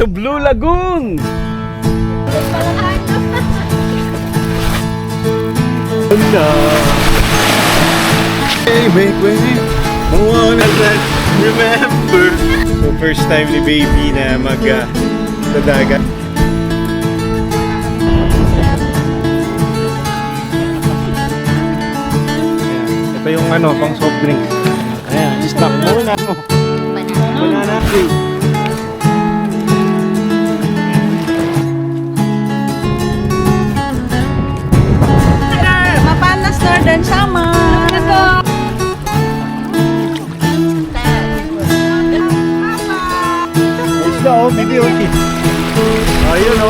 to Blue Lagoon! Hello! Hey, wait, wait! I wanna remember! So first time ni baby na sa dagat. Ito yung pang soft drinks. Ayan, stop muna. Banana cream. Mapanas Northern Summer. Isda bibi okay. Ayun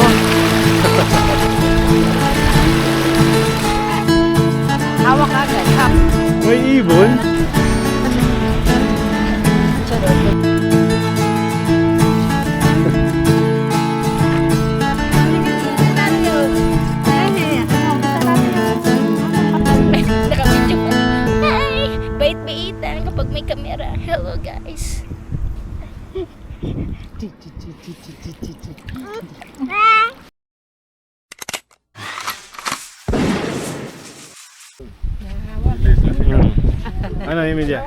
Hawak agad. May ibon. Bait-baitan kapag may kamera. Hello guys. Ano, Emilia?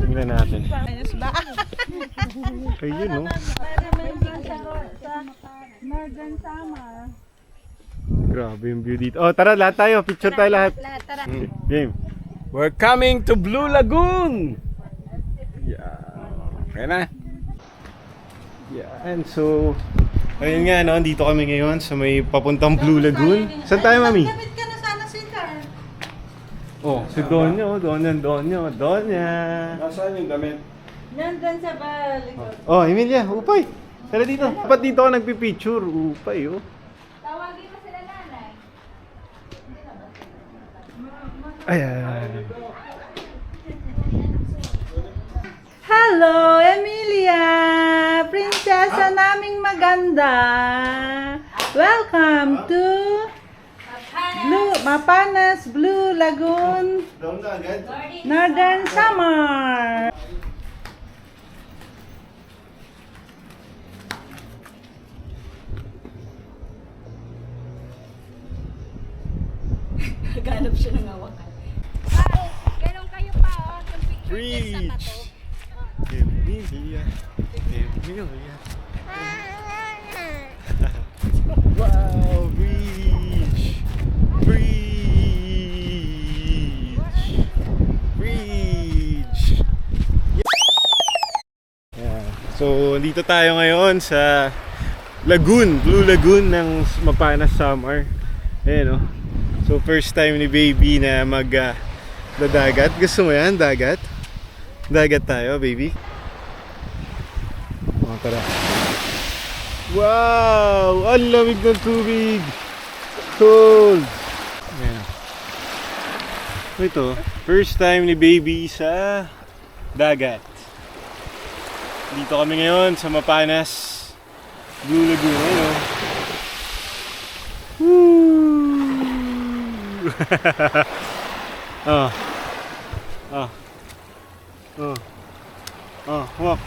Tingnan natin. Ayun, no? Northern Summer. Grabe yung view dito. Oh, tara, lahat tayo. Picture tayo lahat. Tara. Game. We're coming to Blue Lagoon! Yeah. Okay na. Yeah, and so... Ayun nga, no? Dito kami ngayon sa may papuntang Blue Lagoon. Saan tayo, Mami? Damit ka na sana, sweetheart. Oh, si Donya, oh. Donya. Nasaan yung damit? Nandun sa balik. Oh, Emilia, upay. Tara dito. Dapat dito ako nagpipicture. Upay, oh. Tawagin mo sila nanay. Ayan. Hello, Emilia! Prinsesa naming maganda! Welcome to Mapanas Blue Lagoon, Doon na agad. Northern Summer! Ganap siya ng hawakan. Ganun kayo pa, oh. Yung picture niya sa Preach! bato. Emilia. Emilia. Wow, Preach! Preach! Yeah. So, dito tayo ngayon sa Lagoon, Blue Lagoon ng Mapanas Summer. Ayan, oh. So, first time ni baby na dagat. Gusto mo yan, dagat? Dagat tayo, baby. Oh, tara. Wow! Ang lamig ng tubig! Cold! Ayan. Ito, first time ni baby sa dagat. Dito kami ngayon sa Mapanas Blue Lagoon. Ayan, oh. Woo! Walk.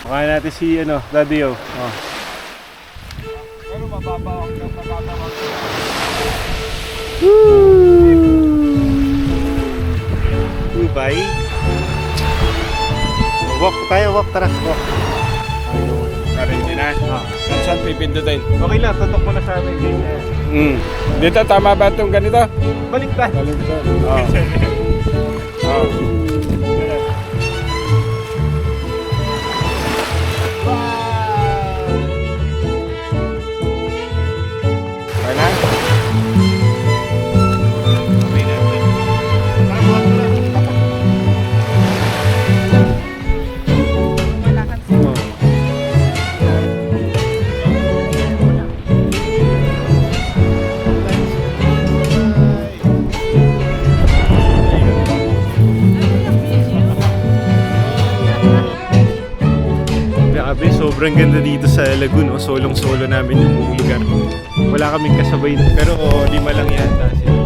Makain natin si Daddy O. Pero mababa ang mababa. Bye. Walk tayo, tara. Walk. Ready na? Saan pipindutin? Okay lang, tutok mo na sa amin. Dito, tama ba itong ganito? Baliktad. Baliktad. Oo. Okay na? Sobrang ganda dito sa Lagoon, oh. Solong-solo namin yung lugar. Wala kaming kasabay, pero 5 lang yata sila.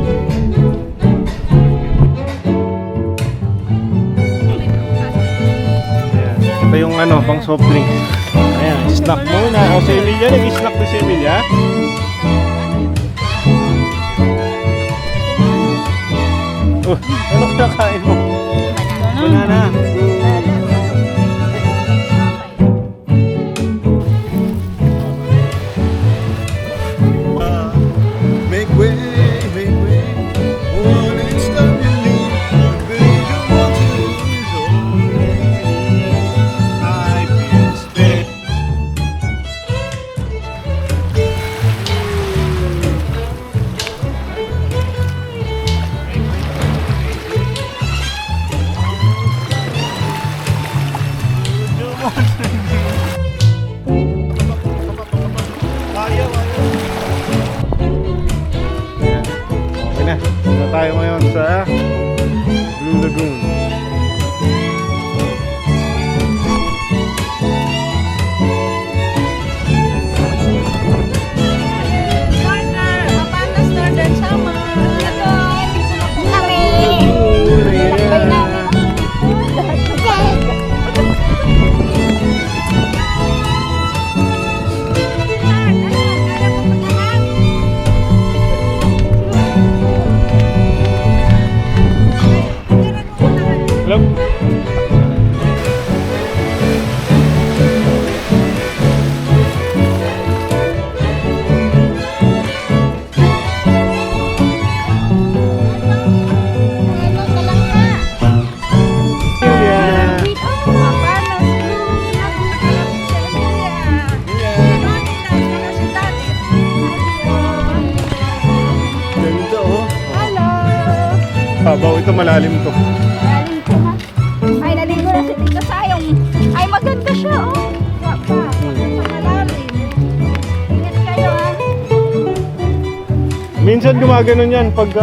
Ayan. Ito yung pang soft drink. Ayan, snack muna. O, si Emilia, nag-snack na si Emilia. Oh, ano kinakain mo? Banana. Make way, make way. One instant you leave, one bigger want to lose already. I feel space. Okay na. Dito tayo ngayon sa Blue Lagoon. Partner, Mapanas Northern Summer. Ito, dito na po kami. Lagoon, ayan. Lakbay namin. Hello? Yeah. Mapanas Blue Ganda, oh. Hello. Habaw, ito malalim to. Galing ko ha. Ay, naligo na si Tita Sayong. Ay, maganda siya, oh. Papa, malalim. Ingat kayo, ha. Minsan gumaganon yan pag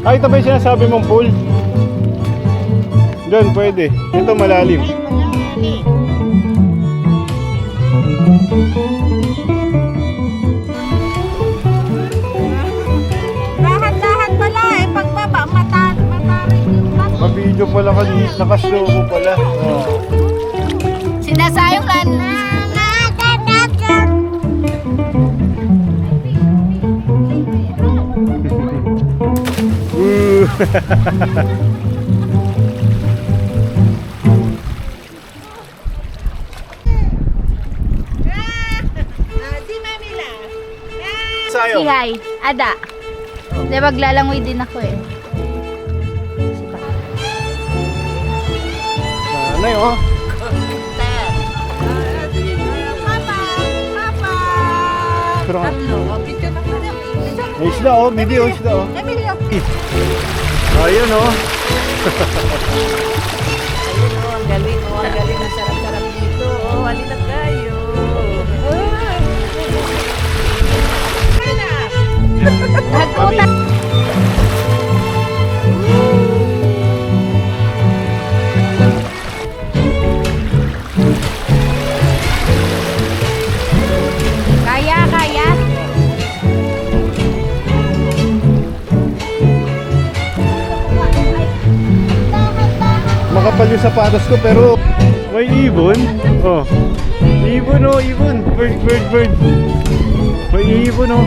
Ay, ito ba yung sinasabi mong pool? Doon, pwede. Ito malalim. Dahan-dahan pala eh. Pagbaba, matarik yung mata. Mabidyo pala kanina. Nakaslow mo pala. Oh. Tita Sayong lan. Woo! Si Mamila. Sayo. Si Hi. Ada. Di maglalangoy din ako eh. Nanay, oh. Papa, Papa. Pero nga. Tatlo. Picture na pala. May isda, oh. Bibi, oh. Isda, oh. Emilio. Ayun, oh. Ang galing, oh. Ang galing. Ang sarap-sarap dito. Oh, halina tayo. Nagkutan. Kaya, kaya. Makapal yung sapatos ko, pero may ibon. Oh. Ibon, oh. Ibon. Bird, bird, bird. May ibon, oh.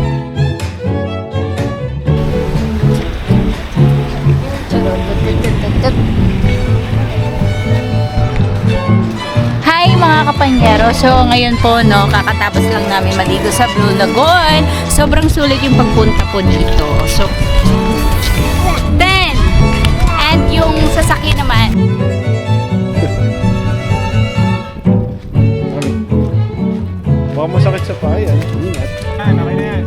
Hi mga kapanyero. So ngayon po no, kakatapos lang namin maligo sa Blue Lagoon. Sobrang sulit yung pagpunta po dito. So 10. And yung sasakyan naman. Baka masakit sa paa yan. Ingat. Okay na yan.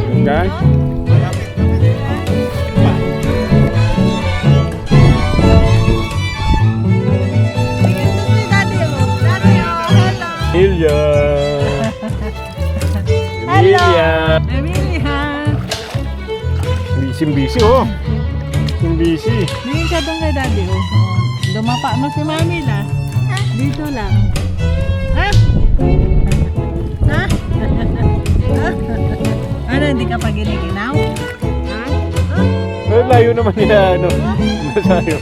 Hanggang? Emilia! Emilia! Emilia. Busy-busy, oh. Busy. Tingin ka doon kay daddy, oh. Dumapa mo si mami na. Dito lang. Ha? Ano, hindi ka pa giniginaw? Ha? Pero layo naman nila, ano, nasayo.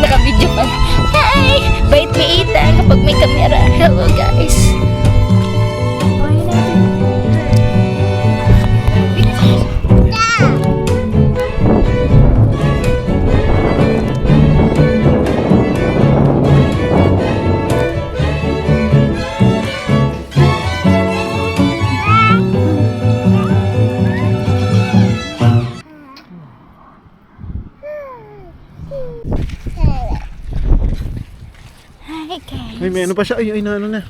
Naka-video pa. Hi! Bait ni Ethan kapag may camera. Hello guys. Hi guys. Ay, may ano pa siya. Ay, na ano na.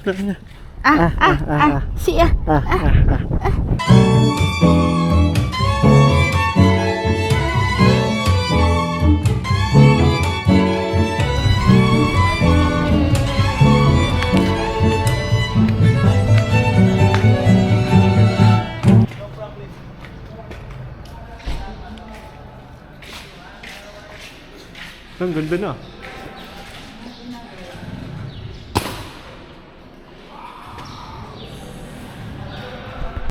Siya. Ang ganda na.